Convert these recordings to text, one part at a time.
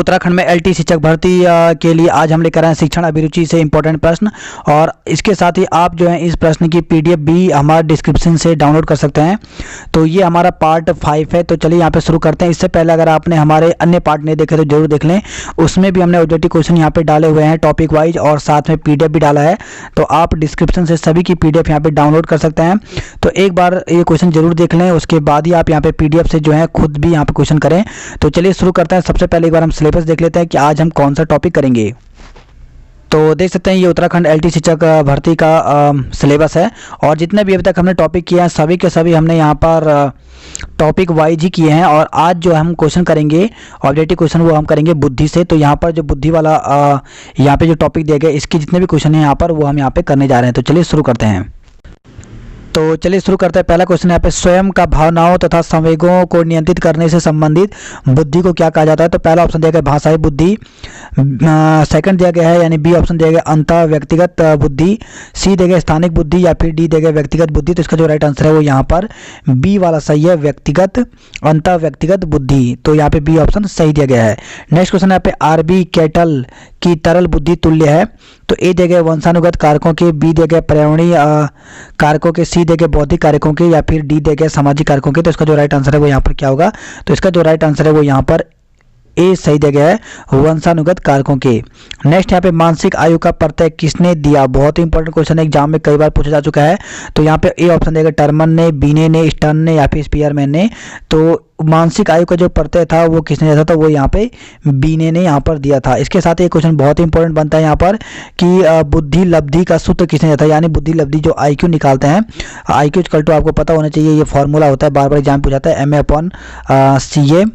उत्तराखंड में एलटी शिक्षक भर्ती के लिए आज हम लेकर आए हैं शिक्षण अभिरुचि से इंपॉर्टेंट प्रश्न। और इसके साथ ही आप जो है इस प्रश्न की पीडीएफ भी हमारे डिस्क्रिप्शन से डाउनलोड कर सकते हैं। तो ये हमारा पार्ट 5 है। तो चलिए यहाँ पे शुरू करते हैं। इससे पहले अगर आपने हमारे अन्य पार्ट नहीं देखे तो जरूर देख लें, उसमें भी हमने ऑब्जेक्टिव क्वेश्चन यहाँ पे डाले हुए हैं टॉपिक वाइज, और साथ में पीडीएफ भी डाला है। तो आप डिस्क्रिप्शन से सभी की पीडीएफ यहाँ पे डाउनलोड कर सकते हैं। तो एक बार ये क्वेश्चन जरूर देख लें, उसके बाद ही आप यहाँ पे पीडीएफ से जो है खुद भी यहाँ पे क्वेश्चन करें। तो चलिए शुरू करते हैं। सबसे पहले एक बार हम सिलेबस देख लेते हैं कि आज हम कौन सा टॉपिक करेंगे। तो देख सकते हैं ये उत्तराखंड एलटी शिक्षक भर्ती का सिलेबस है, और जितने भी अभी तक हमने टॉपिक किए हैं सभी के सभी हमने यहाँ पर टॉपिक वाइज ही किए हैं। और आज जो हम क्वेश्चन करेंगे ऑब्जेक्टिव क्वेश्चन वो हम करेंगे बुद्धि से। तो यहाँ पर जो बुद्धि वाला यहाँ पे जो टॉपिक दिया गया इसके जितने भी क्वेश्चन हैं यहाँ पर वो हम यहाँ पे करने जा रहे हैं। तो चलिए शुरू करते हैं। तो चलिए शुरू करते हैं। पहला क्वेश्चन यहाँ पे, स्वयं का भावनाओं तथा संवेगों को नियंत्रित करने से संबंधित बुद्धि को क्या कहा जाता है। तो पहला ऑप्शन दिया गया भाषाई बुद्धि, सेकंड दिया गया है यानी बी ऑप्शन दिया गया अंतः व्यक्तिगत बुद्धि, सी दिया गया स्थानिक बुद्धि, या फिर डी दिया गया व्यक्तिगत बुद्धि। तो इसका जो राइट आंसर है वो यहाँ पर बी वाला सही है, व्यक्तिगत अंतः व्यक्तिगत बुद्धि। तो यहाँ पे बी ऑप्शन सही दिया गया है। नेक्स्ट क्वेश्चन यहाँ पे, आरबी कैटल की तरल बुद्धि तुल्य है। तो ए दिया गया वंशानुगत कारकों के, बी दिया गया पर्यावरणीय कारकों के, सी दिया गया बौद्धिक कारकों के, या फिर डी दिया गया सामाजिक कारकों के। तो इसका जो राइट आंसर है वो यहाँ पर क्या होगा। तो इसका जो राइट आंसर है वो यहाँ पर ए सही दिया गया है, वंशानुगत कारकों के। नेक्स्ट यहाँ पे, मानसिक आयु का प्रत्यय किसने दिया। बहुत ही इंपॉर्टेंट क्वेश्चन है, एग्जाम में कई बार पूछा जा चुका है। तो यहाँ पे ए ऑप्शन देगा टर्मन ने, बीने ने, स्टर्न ने, या फिर स्पीयरमैन ने। तो मानसिक आयु का जो प्रत्यय था वो किसने दिया था, तो वो यहाँ पे बीने ने यहाँ पर दिया था। इसके साथ एक क्वेश्चन बहुत ही इंपॉर्टेंट बनता है यहाँ पर कि बुद्धि लब्धि का सूत्र किसने दिया था, यानी बुद्धि लब्धि जो IQ निकालते हैं, IQ इक्वल टू आपको पता होना चाहिए, ये फॉर्मूला होता है, बार बार एग्जाम पूछा जाता है, MA/CA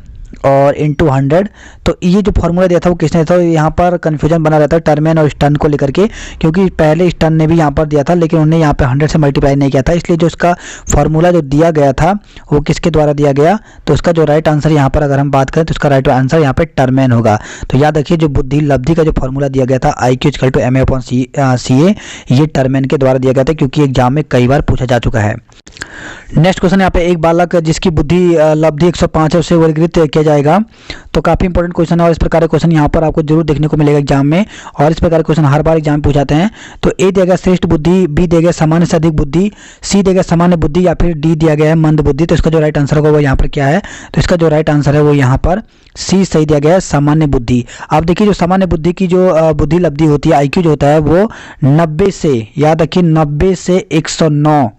और इंटू 100। तो ये जो फॉर्मूला दिया था वो किसने दिया था। यहाँ पर कन्फ्यूजन बना रहता है टर्मन और स्टर्न को लेकर के, क्योंकि पहले स्टर्न ने भी यहाँ पर दिया था लेकिन उन्होंने यहाँ पे 100 से मल्टीप्लाई नहीं किया था, इसलिए जो इसका फॉर्मूला जो दिया गया था वो किसके द्वारा दिया गया। तो इसका जो राइट आंसर यहाँ पर अगर हम बात करें तो इसका राइट आंसर यहाँ पे टर्मन होगा। तो याद रखिए जो बुद्धि लब्धि का जो फॉर्मूला दिया गया था IQ इक्वल टू MA/CA, ये टर्मन के द्वारा दिया गया था, क्योंकि एग्जाम में कई बार पूछा जा चुका है। नेक्स्ट क्वेश्चन यहाँ पे, एक बालक जिसकी बुद्धि लब्धि 105 है उसे वर्गीकृत किया जाएगा। तो काफी इंपॉर्टेंट क्वेश्चन है, और इस प्रकार के क्वेश्चन यहाँ पर आपको जरूर देखने को मिलेगा एग्जाम में, और इस प्रकार के क्वेश्चन हर बार एग्जाम में पूछाते हैं। तो ए दिया गया श्रेष्ठ बुद्धि, बी दिया गया सामान्य से अधिक बुद्धि, सी दिया गया सामान्य बुद्धि, या फिर डी दिया गया है मंद बुद्धि। तो इसका जो राइट आंसर होगा वो यहाँ पर क्या है। तो इसका जो राइट आंसर है वो यहाँ पर सी सही दिया गया है, सामान्य बुद्धि। आप देखिए जो सामान्य बुद्धि की जो बुद्धि लब्धि होती है IQ जो होता है वो 90 से, याद रखिए 90 से 109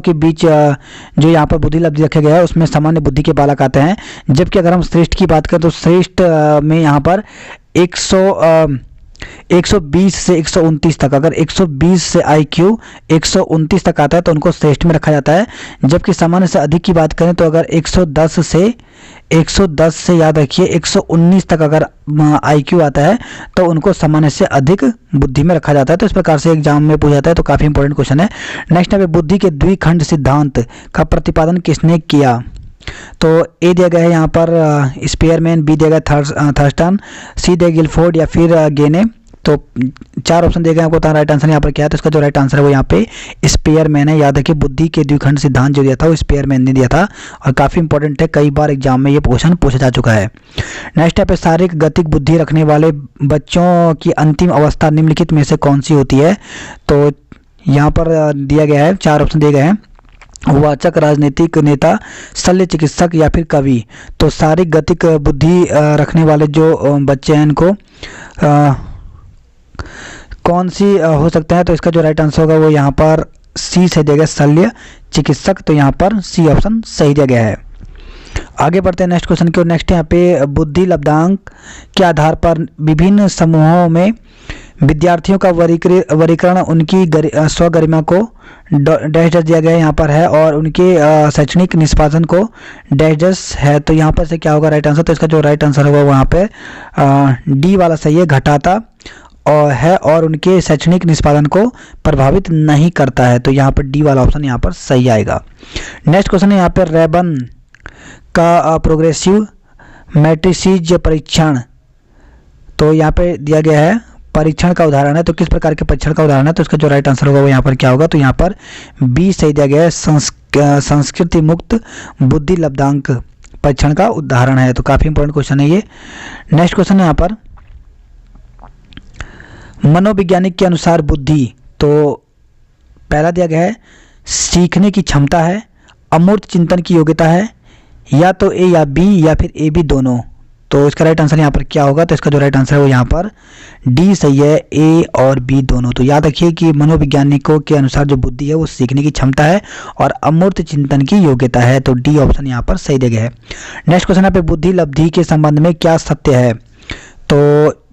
के बीच जो यहाँ पर बुद्धि लब्धि रखा गया है उसमें सामान्य बुद्धि के बालक आते हैं। जबकि अगर हम श्रेष्ठ की बात करें तो श्रेष्ठ में यहाँ पर 120 से 129 तक, अगर 120 से IQ 129 तक आता है तो उनको श्रेष्ठ में रखा जाता है। जबकि सामान्य से अधिक की बात करें तो अगर 110 से याद रखिए 119 तक अगर IQ आता है तो उनको सामान्य से अधिक बुद्धि में रखा जाता है। तो इस प्रकार से एग्जाम में पूछा जाता है, तो काफी इंपॉर्टेंट क्वेश्चन है। नेक्स्ट है, बुद्धि के द्विखंड सिद्धांत का प्रतिपादन किसने किया। तो ए दिया गया है यहाँ पर स्पीयरमैन, बी दिया गया थर्स्टन, सी दिया गिलफोर्ड, या फिर गेने। तो 4 ऑप्शन दिए गए आपको, तो राइट आंसर यहाँ पर क्या है। तो इसका जो राइट आंसर है वो यहाँ पे स्पीयरमैन है। याद रखिए बुद्धि के द्विखंड सिद्धांत जो दिया था वो स्पीयरमैन ने दिया था, और काफी इंपॉर्टेंट है, कई बार एग्जाम में ये क्वेश्चन पूछा जा चुका है। नेक्स्ट है, शारीरिक गतिक बुद्धि रखने वाले बच्चों की अंतिम अवस्था निम्नलिखित में से कौन सी होती है। तो यहाँ पर दिया गया है 4 ऑप्शन दिए गए हैं, वाचक, राजनीतिक नेता, शल्य चिकित्सक, या फिर कवि। तो शारीरिक गतिक बुद्धि रखने वाले जो बच्चे हैं इनको कौन सी हो सकता है। तो इसका जो राइट आंसर होगा वो यहाँ पर सी से दिया गया, शल्य चिकित्सक। तो यहाँ पर सी ऑप्शन सही दिया गया है। आगे बढ़ते हैं नेक्स्ट क्वेश्चन की ओर। नेक्स्ट यहाँ पे, बुद्धि लब्धांक के आधार पर विभिन्न समूहों में विद्यार्थियों का वर्गीकरण उनकी स्वगरिमा को डैश दिया गया यहाँ पर है, और उनके शैक्षणिक निष्पादन को डैश है। तो यहाँ पर से क्या होगा राइट आंसर। तो इसका जो राइट आंसर होगा वहाँ पे डी वाला सही है, घटाता और है, और उनके शैक्षणिक निष्पादन को प्रभावित नहीं करता है। तो यहाँ पर डी वाला ऑप्शन यहाँ पर सही आएगा। नेक्स्ट क्वेश्चन है यहाँ पर, रेबन का प्रोग्रेसिव मैट्रिसेस परीक्षण। तो यहाँ पे दिया गया है परीक्षण का उदाहरण है। तो किस प्रकार के परीक्षण का उदाहरण है। तो इसका जो राइट आंसर होगा वो यहाँ पर क्या होगा। तो यहाँ पर बी सही दिया गया है, संस्कृति मुक्त बुद्धि लब्धांक परीक्षण का उदाहरण है। तो काफ़ी इंपॉर्टेंट क्वेश्चन है ये। नेक्स्ट क्वेश्चन है यहाँ पर, मनोवैज्ञानिक के अनुसार बुद्धि, तो पहला दिया गया है सीखने की क्षमता है, अमूर्त चिंतन की योग्यता है, या तो ए या बी या फिर ए बी दोनों। तो इसका राइट आंसर यहाँ पर क्या होगा? तो इसका जो राइट आंसर है वो यहाँ पर डी सही है, ए और बी दोनों। तो याद रखिए कि मनोवैज्ञानिकों के अनुसार जो बुद्धि है वो सीखने की क्षमता है और अमूर्त चिंतन की योग्यता है। तो डी ऑप्शन यहाँ पर सही दिया गया है। नेक्स्ट क्वेश्चन यहाँ पे बुद्धि लब्धि के संबंध में क्या सत्य है? तो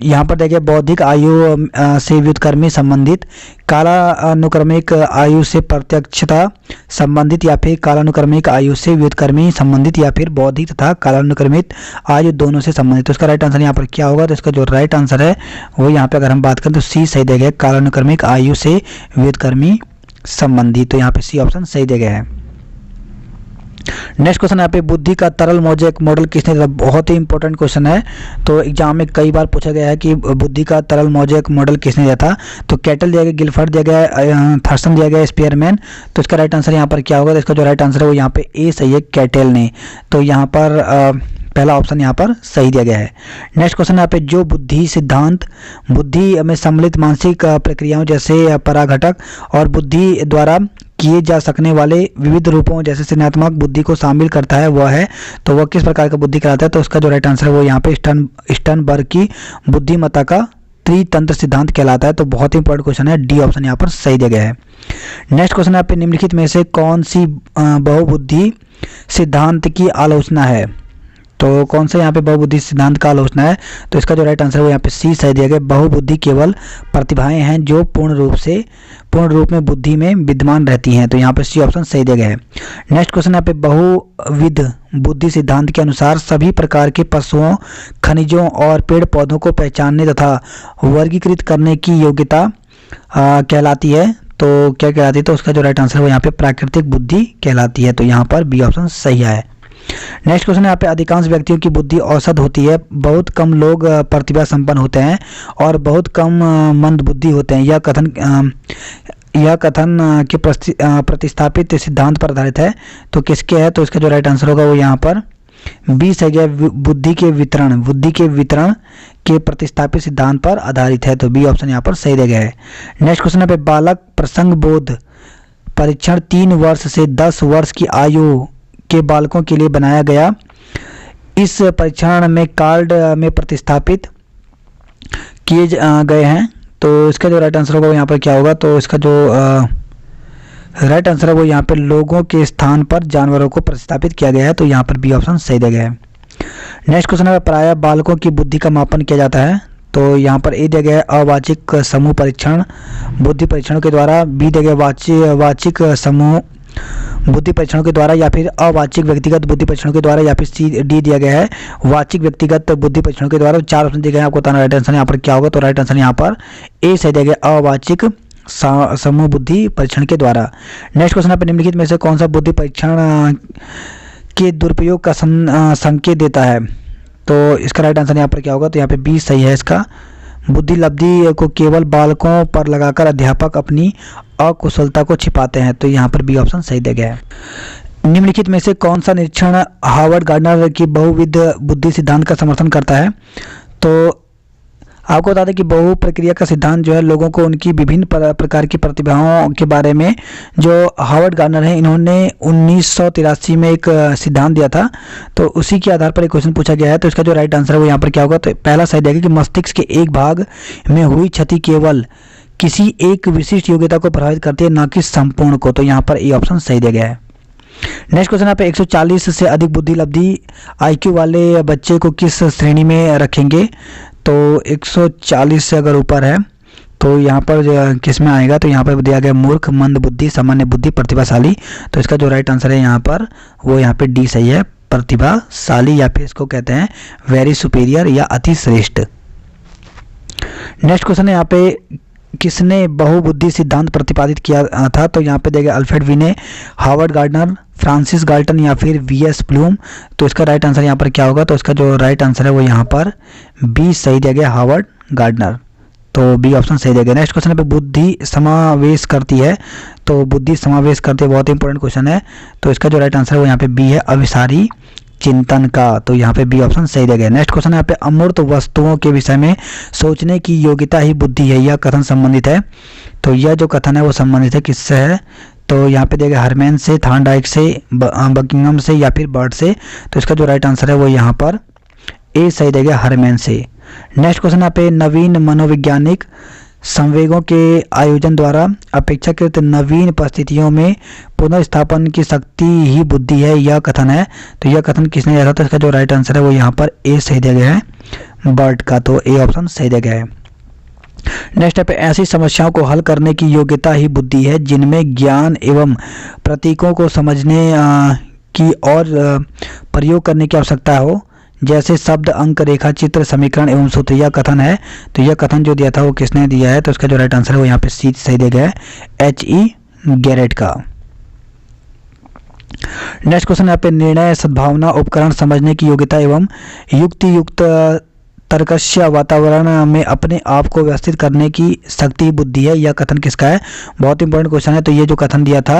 यहाँ पर देखिए बौद्धिक आयु से व्युत्क्रमी संबंधित, कालानुक्रमिक आयु से प्रत्यक्षता संबंधित, या फिर कालानुक्रमिक आयु से व्युत्क्रमी संबंधित, या फिर बौद्धिक तथा कालानुक्रमिक आयु दोनों से संबंधित। तो इसका राइट आंसर यहाँ पर क्या होगा? तो इसका जो राइट आंसर है वो यहाँ पे अगर हम बात करें तो सी सही दिया गया, कालानुक्रमिक आयु से व्युत्क्रमी संबंधित। तो यहाँ पे सी ऑप्शन सही दिया गया है। नेक्स्ट क्वेश्चन यहाँ पे बुद्धि का तरल मोज़ेक मॉडल किसने दिया? बहुत ही इंपॉर्टेंट क्वेश्चन है। तो एग्जाम में कई बार पूछा गया है कि बुद्धि का तरल मोज़ेक मॉडल किसने दिया था? तो कैटल दिया गया, गिलफर्ड दिया गया, थर्सन दिया गया, स्पीयरमैन। तो इसका राइट आंसर यहाँ पर क्या होगा? तो इसका जो राइट आंसर है वो यहाँ पे ए सही है, कैटल ने। तो यहाँ पर पहला ऑप्शन यहाँ पर सही दिया गया है। नेक्स्ट क्वेश्चन यहाँ पे जो बुद्धि सिद्धांत बुद्धि में सम्मिलित मानसिक प्रक्रियाओं जैसे पराघटक और बुद्धि द्वारा किए जा सकने वाले विविध रूपों जैसे सृजनात्मक बुद्धि को शामिल करता है वह है, तो वह किस प्रकार का बुद्धि कहलाता है? तो उसका जो राइट आंसर है वो यहाँ पे स्टर्नबर्ग की बुद्धिमत्ता का त्रितंत्र सिद्धांत कहलाता है। तो बहुत ही इंपॉर्टेंट क्वेश्चन है, डी ऑप्शन यहाँ पर सही दिया गया है। नेक्स्ट क्वेश्चन यहाँ पे निम्नलिखित में से कौन सी बहुबुद्धि सिद्धांत की आलोचना है? तो कौन सा यहाँ पे बहुबुद्धि सिद्धांत का आलोचना है? तो इसका जो राइट आंसर है वो यहाँ पे सी सही दिया गया, बहुबुद्धि केवल प्रतिभाएं हैं जो पूर्ण रूप में बुद्धि में विद्यमान रहती हैं। तो यहाँ पे सी ऑप्शन सही दिया गया है। नेक्स्ट क्वेश्चन यहाँ पे बहुविध बुद्धि सिद्धांत के अनुसार सभी प्रकार के पशुओं, खनिजों और पेड़ पौधों को पहचानने तथा वर्गीकृत करने की योग्यता कहलाती है। तो क्या कहलाती है? तो उसका जो राइट आंसर है वो यहाँ पे प्राकृतिक बुद्धि कहलाती है। तो यहाँ पर बी ऑप्शन सही है। नेक्स्ट क्वेश्चन यहाँ पे अधिकांश व्यक्तियों की बुद्धि औसत होती है, बहुत कम लोग प्रतिभा संपन्न होते हैं और बहुत कम मंद बुद्धि होते हैं। यह कथन के प्रतिस्थापित सिद्धांत पर आधारित है। तो किसके है? तो इसका जो राइट आंसर होगा वो यहाँ पर बी सही है, बुद्धि के वितरण के प्रतिस्थापित सिद्धांत पर आधारित है। तो बी ऑप्शन यहाँ पर सही दिया गया है। नेक्स्ट क्वेश्चन यहाँ पे बालक प्रसंग बोध परीक्षण 3 वर्ष से 10 वर्ष की आयु के बालकों के लिए बनाया गया। इस परीक्षण में कार्ड में प्रतिस्थापित किए गए हैं। तो इसका जो राइट आंसर होगा वो यहाँ पर क्या होगा? तो इसका जो राइट आंसर है वो यहाँ पर लोगों के स्थान पर जानवरों को प्रतिस्थापित किया गया है। तो यहाँ पर बी ऑप्शन सही दिया गया है। नेक्स्ट क्वेश्चन है प्रायः बालकों की बुद्धि का मापन किया जाता है। तो यहाँ पर ए दिया गया है अवाचिक समूह परीक्षण बुद्धि परीक्षणों के द्वारा, बी दिया गया वाचिक समूह बुद्धि परीक्षणों के द्वारा, या फिर अवाचिक व्यक्तिगत बुद्धि परीक्षणों के द्वारा, या फिर सी डी दिया गया है वाचिक व्यक्तिगत बुद्धि परीक्षणों के द्वारा। 4 ऑप्शन दिए गए हैं, आपको बताना राइट आंसर यहाँ पर क्या होगा? तो राइट आंसर यहाँ पर ए सही दिया गया, अवाचिक समूह बुद्धि परीक्षण के द्वारा। नेक्स्ट क्वेश्चन पे निम्नलिखित में से कौन सा बुद्धि परीक्षण के दुरुपयोग का संकेत देता है? तो इसका राइट आंसर यहाँ पर क्या होगा? तो यहाँ पे बी सही है इसका, बुद्धि लब्धि को केवल बालकों पर लगाकर अध्यापक अपनी अकुशलता को छिपाते हैं। तो यहाँ पर बी ऑप्शन सही दिया गया है। निम्नलिखित में से कौन सा निरीक्षण हार्वर्ड गार्डनर की बहुविध बुद्धि सिद्धांत का समर्थन करता है? तो आपको बता दें कि बहु प्रक्रिया का सिद्धांत जो है लोगों को उनकी विभिन्न प्रकार की प्रतिभाओं के बारे में, जो हार्वर्ड गार्डनर है इन्होंने 1983 में एक सिद्धांत दिया था। तो उसी के आधार पर एक क्वेश्चन पूछा गया है। तो इसका जो राइट आंसर है वो यहाँ पर क्या होगा? तो पहला सही देगा कि मस्तिष्क के एक भाग में हुई क्षति केवल किसी एक विशिष्ट योग्यता को प्रभावित करती है, न कि संपूर्ण को। तो यहाँ पर ए ऑप्शन सही दिया गया है। नेक्स्ट क्वेश्चन यहाँ पे 140 से अधिक बुद्धि लब्धि IQ वाले बच्चे को किस श्रेणी में रखेंगे? तो 140 से अगर ऊपर है तो यहाँ पर किस में आएगा? तो यहाँ पर दिया गया मूर्ख, मंद बुद्धि, सामान्य बुद्धि, प्रतिभाशाली। तो इसका जो राइट आंसर है यहाँ पर वो यहाँ पे डी सही है, प्रतिभाशाली, या फिर इसको कहते हैं वेरी सुपीरियर या अति श्रेष्ठ। नेक्स्ट क्वेश्चन है यहाँ पे किसने बहुबुद्धि सिद्धांत प्रतिपादित किया था? तो यहाँ पे देगा अल्फ्रेड विने, हार्वर्ड गार्डनर, फ्रांसिस गाल्टन, या फिर VS ब्लूम। तो इसका राइट आंसर यहाँ पर क्या होगा? तो इसका जो राइट आंसर है वो यहाँ पर बी सही दिया गया, हार्वर्ड गार्डनर। तो बी ऑप्शन सही दिया गया। नेक्स्ट क्वेश्चन पे बुद्धि समावेश करती है। तो बुद्धि समावेश करती है, बहुत इंपॉर्टेंट क्वेश्चन है। तो इसका जो राइट आंसर है वो यहाँ पे बी है, अभिसारी चिंतन का, तो यहाँ पे बी ऑप्शन सही दिया गया। नेक्स्ट क्वेश्चन है यहाँ पे अमूर्त वस्तुओं के विषय में सोचने की योग्यता ही बुद्धि है, यह कथन संबंधित है। तो यह जो कथन है वो संबंधित है किससे है, तो यहाँ पे देगा हरमैन से, थार्नडाइक से, बकिंगम से या फिर बर्ड से। तो इसका जो राइट आंसर है वो यहाँ पर ए सही देगा, हरमैन से। नेक्स्ट क्वेश्चन यहाँ पे नवीन मनोवैज्ञानिक संवेगों के आयोजन द्वारा अपेक्षाकृत नवीन परिस्थितियों में पुनर्स्थापन की शक्ति ही बुद्धि है, यह कथन है। तो यह कथन किसने दिया था, तो इसका जो राइट आंसर है वो यहाँ पर ए सही दिया गया है, बर्ड का। तो ए ऑप्शन सही दिया गया है। नेक्स्ट है पे ऐसी समस्याओं को हल करने की योग्यता ही बुद्धि है जिनमें ज्ञान एवं प्रतीकों को समझने की और प्रयोग करने की आवश्यकता हो, जैसे शब्द, अंक, रेखा, चित्र, समीकरण एवं सूत्र, यह कथन है। तो यह कथन जो दिया था वो किसने दिया है, तो इसका जो राइट आंसर है वो यहाँ पे सी सही दिया गया है, H.E. गैरेट का। नेक्स्ट क्वेश्चन यहाँ पे निर्णय सद्भावना उपकरण समझने की योग्यता एवं युक्ति युक्त तर्कस्य वातावरण में अपने आप को व्यवस्थित करने की शक्ति बुद्धि है, यह कथन किसका है। बहुत इंपॉर्टेंट क्वेश्चन है। तो ये जो कथन दिया था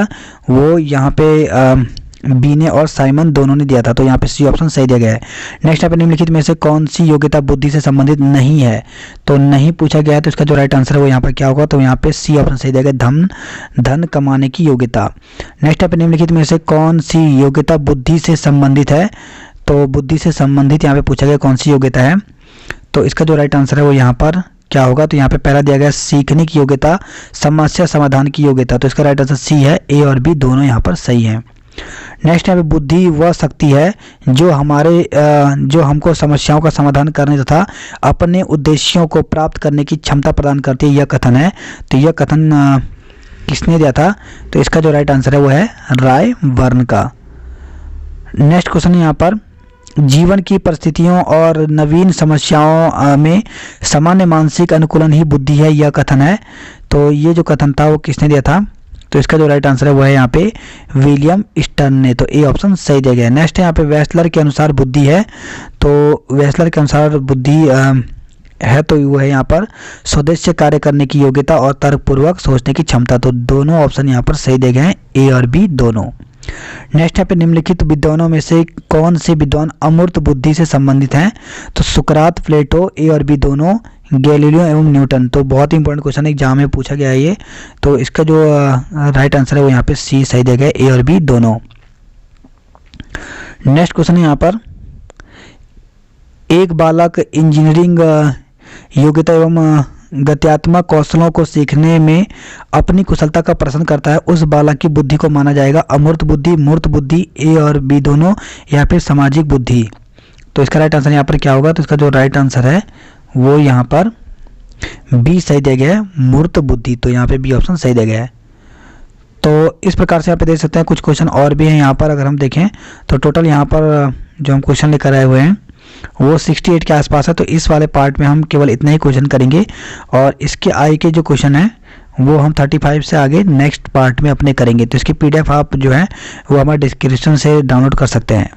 वो यहाँ पे बी ने और साइमन दोनों ने दिया था, तो यहाँ पे सी ऑप्शन सही दिया गया है। नेक्स्ट यहाँ पे निम्नलिखित में से कौन सी योग्यता बुद्धि से संबंधित नहीं है, तो नहीं पूछा गया है। तो इसका जो राइट आंसर है वो यहाँ पे क्या होगा, तो यहाँ पे सी ऑप्शन सही दिया गया, धन कमाने की योग्यता। नेक्स्ट यहाँ पे निम्नलिखित में से कौन सी योग्यता बुद्धि से संबंधित है, तो बुद्धि से संबंधित यहाँ पे पूछा गया कौन सी योग्यता है। तो इसका जो राइट आंसर है वो यहाँ पर क्या होगा, तो यहाँ पे पहला दिया गया सीखने की योग्यता, समस्या समाधान की योग्यता। तो इसका राइट आंसर सी है, ए और बी दोनों यहाँ पर सही है। नेक्स्ट यहाँ पे बुद्धि वह शक्ति है जो हमको समस्याओं का समाधान करने तथा अपने उद्देश्यों को प्राप्त करने की क्षमता प्रदान करती है, यह कथन है। तो यह कथन किसने दिया था, तो इसका जो राइट आंसर है वो है राय वर्न का। नेक्स्ट क्वेश्चन यहाँ पर जीवन की परिस्थितियों और नवीन समस्याओं में सामान्य मानसिक अनुकूलन ही बुद्धि है, यह कथन है। तो ये जो कथन था वो किसने दिया था, तो इसका जो राइट आंसर है वो है यहाँ पे विलियम स्टर्न ने। तो ए ऑप्शन सही दिया गया है। नेक्स्ट है यहाँ पे वेस्लर के अनुसार बुद्धि है, तो वेस्लर के अनुसार बुद्धि है तो वो है यहाँ पर स्वदेश से कार्य करने की योग्यता और तर्कपूर्वक सोचने की क्षमता। तो दोनों ऑप्शन यहाँ पर सही दिए गए हैं, ए और बी दोनों। नेक्स्ट यहाँ पे निम्नलिखित विद्वानों में से कौन से विद्वान अमूर्त बुद्धि से संबंधित हैं, तो सुकरात, प्लेटो, ए और बी दोनों, गैलीलियो एवं न्यूटन। तो बहुत ही इंपॉर्टेंट क्वेश्चन एग्जाम में पूछा गया है ये। तो इसका जो राइट आंसर है वो यहाँ पे सी सही दिया गया, ए और बी दोनों। नेक्स्ट क्वेश्चन है यहाँ पर एक बालक इंजीनियरिंग योग्यता एवं गत्यात्मक कौशलों को सीखने में अपनी कुशलता का प्रदर्शन करता है, उस बालक की बुद्धि को माना जाएगा अमूर्त बुद्धि, मूर्त बुद्धि, ए और बी दोनों, या फिर सामाजिक बुद्धि। तो इसका राइट आंसर यहाँ पर क्या होगा, तो इसका जो राइट आंसर है वो यहाँ पर बी सही दिया गया है, मूर्त बुद्धि। तो यहाँ पे बी ऑप्शन सही दिया गया है। तो इस प्रकार से यहाँ पे देख सकते हैं कुछ क्वेश्चन और भी हैं यहाँ पर। अगर हम देखें तो टोटल यहाँ पर जो हम क्वेश्चन लेकर आए हुए हैं वो 68 के आसपास है। तो इस वाले पार्ट में हम केवल इतना ही क्वेश्चन करेंगे और इसके आगे के जो क्वेश्चन है वो हम 35 से आगे नेक्स्ट पार्ट में अपने करेंगे। तो इसकी PDF आप जो है वो हमारे डिस्क्रिप्शन से डाउनलोड कर सकते हैं।